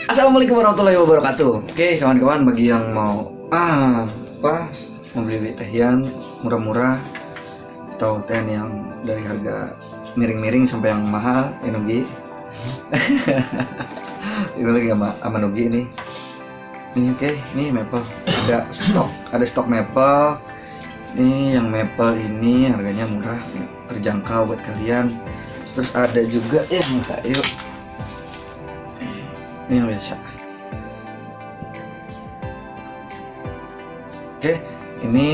Assalamualaikum warahmatullahi wabarakatuh. Oke kawan-kawan, bagi yang mau membeli teh yang murah-murah atau teh yang dari harga miring-miring sampai yang mahal, Nugi. Ini lagi sama Nugi ini. Ini oke, ini maple. Ada stok maple. Ini yang maple ini harganya murah, terjangkau buat kalian. Terus ada juga yang kayu. Ini yang biasa. Oke, ini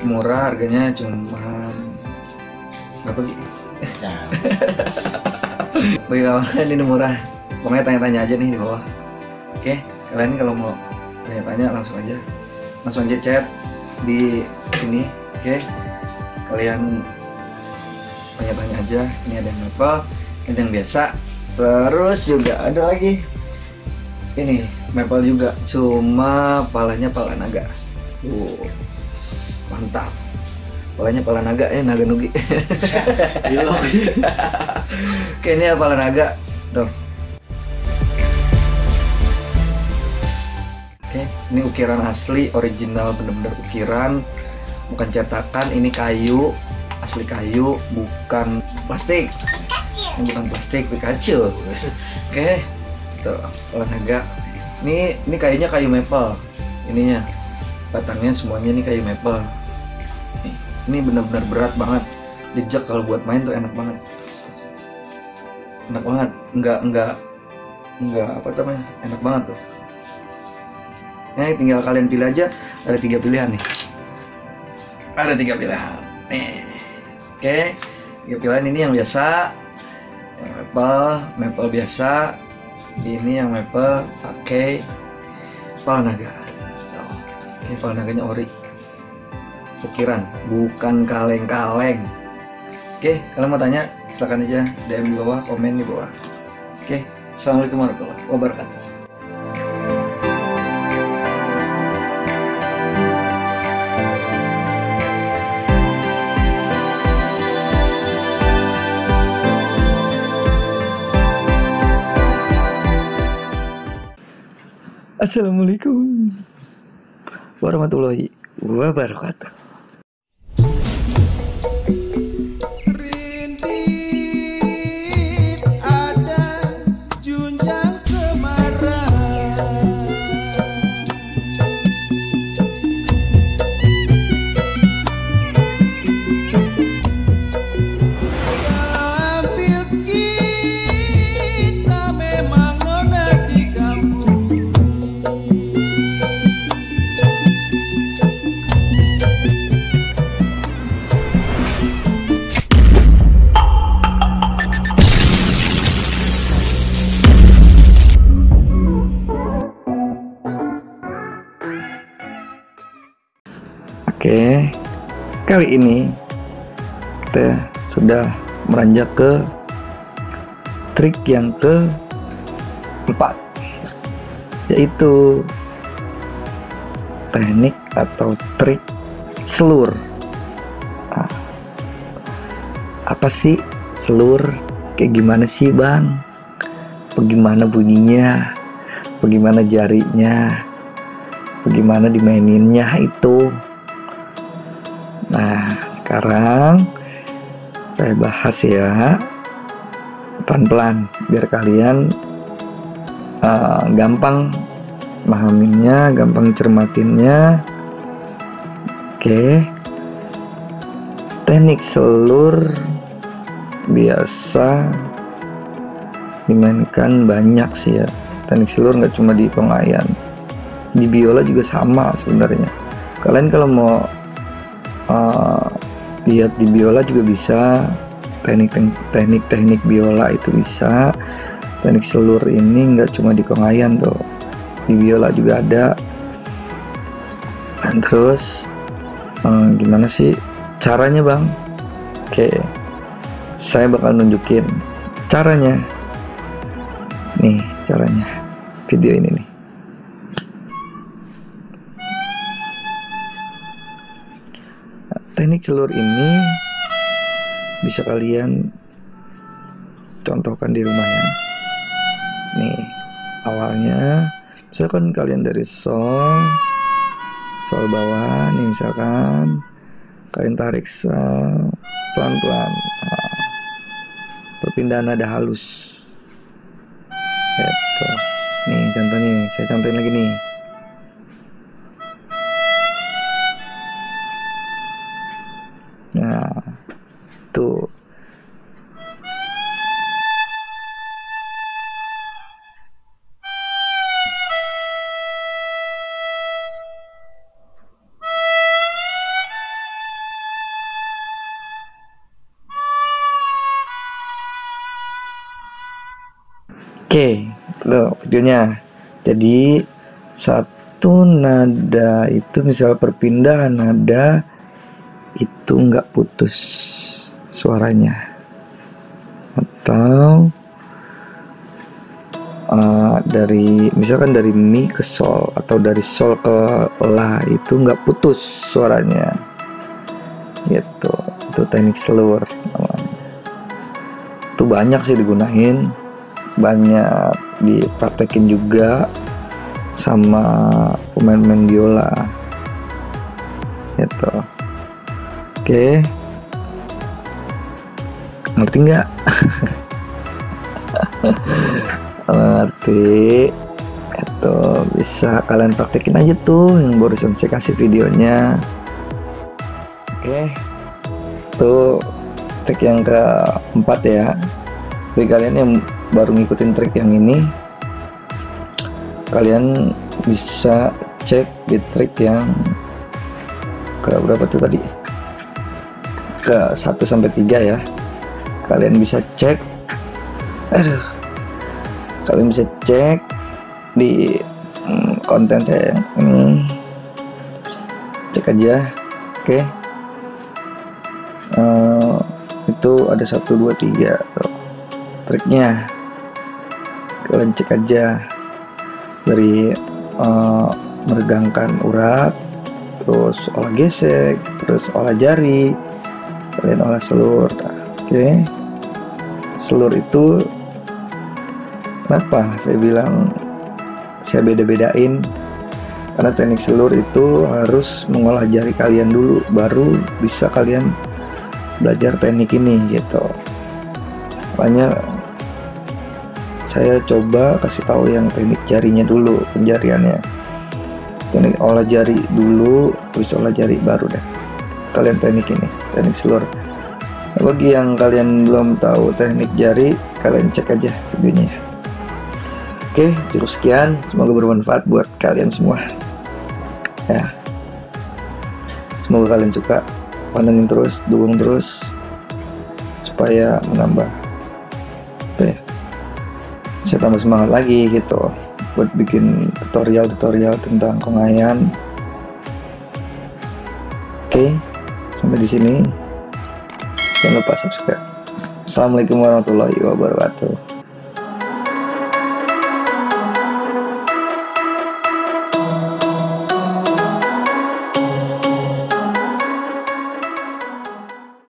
murah, harganya cuma berapa gitu? Bagi kawan ini murah. Pokoknya tanya-tanya aja nih di bawah. Oke, kalian kalau mau tanya-tanya langsung aja chat di sini. Oke, kalian tanya-tanya aja. Ini ada yang maple, ada yang biasa. Terus juga ada lagi. Ini maple juga, cuma palanya pala naga. Mantap. Palanya pala naga ya, naga Nugi. Oke, ini pala naga. Tuh. Oke, ini ukiran asli, original, bener-bener ukiran, bukan cetakan. Ini kayu, asli kayu, bukan plastik. Ini bukan plastik, Pikachu. Oke. Tuh, olahraga. Ini kayunya kayu maple. Ininya batangnya semuanya ini kayu maple. Ini benar-benar berat banget. Jejak kalau buat main tuh enak banget. Enak banget. Enggak apa namanya? Enak banget tuh. Nah, tinggal kalian pilih aja. Ada 3 pilihan nih. Ada 3 pilihan. Nih. Oke. 3 pilihan ini yang biasa. Yang maple biasa. Ini yang maple pakai pala naga. Ini pala naganya ori, ukiran, bukan kaleng-kaleng. Oke, kalian mau tanya silahkan aja DM di bawah, komen di bawah. Oke, assalamualaikum warahmatullahi wabarakatuh. Assalamualaikum warahmatullahi wabarakatuh. Serindit ada junjang semara, ambil kisah memang nona di kampung. Oke, kali ini kita sudah meranjak ke trik yang keempat, yaitu teknik atau trik selur. Nah, apa sih selur? Kayak gimana sih bang? Bagaimana bunyinya? Bagaimana jarinya? Bagaimana dimaininnya itu? Nah, sekarang saya bahas ya pelan-pelan biar kalian gampang mahaminnya, gampang cermatinnya. Oke. Teknik selur biasa dimainkan banyak sih ya. Teknik selur nggak cuma di Konghayan, di biola juga sama sebenarnya. Kalian kalau mau lihat di biola juga bisa, teknik biola itu bisa. Teknik selur ini nggak cuma di Konghayan tuh, di biola juga ada. Dan terus gimana sih caranya bang? Oke, saya bakal nunjukin caranya. Nih caranya, video ini nih. Teknik selur ini bisa kalian contohkan di rumah ya. Nih, awalnya. Misalkan kalian dari sol bawah nih, misalkan kalian tarik pelan-pelan. Nah, perpindahan nada halus. Gitu. Nih contohnya, saya contohin lagi nih. Nah, tuh. Oke, lo videonya. Jadi satu nada itu, misal perpindahan nada itu nggak putus suaranya, atau misalkan dari mi ke sol atau dari sol ke la itu nggak putus suaranya. Gitu, itu teknik slur namanya. Itu banyak sih digunain, banyak dipraktekin juga sama pemain-pemain biola gitu. Oke, ngerti nggak? Ngerti itu bisa kalian praktekin aja tuh yang barusan saya kasih videonya. Oke, tuh trik yang keempat ya. Bagi kalian yang baru ngikutin trik yang ini, kalian bisa cek di trik yang ke berapa tuh tadi, ke 1 sampai 3 ya. Kalian bisa cek, kalian bisa cek di konten saya ini, cek aja. Oke. Itu ada 1, 2, 3 tuh triknya. Kalian cek aja dari meregangkan urat, terus olah gesek, terus olah jari, kalian olah selur. Oke. Selur itu kenapa saya bilang saya beda-bedain, karena teknik selur itu harus mengolah jari kalian dulu, baru bisa kalian belajar teknik ini gitu. Makanya saya coba kasih tahu yang teknik jarinya dulu, penjariannya. Teknik olah jari dulu, terus olah jari baru deh kalian teknik ini, teknik selur. Nah, bagi yang kalian belum tahu teknik jari, kalian cek aja videonya. Oke, cukup sekian. Semoga bermanfaat buat kalian semua. Ya, semoga kalian suka. Pantengin terus, dukung terus, supaya menambah. Oke, saya tambah semangat lagi gitu buat bikin tutorial tentang kongayan. Oke, sampai di sini. Jangan lupa subscribe. Assalamualaikum warahmatullahi wabarakatuh.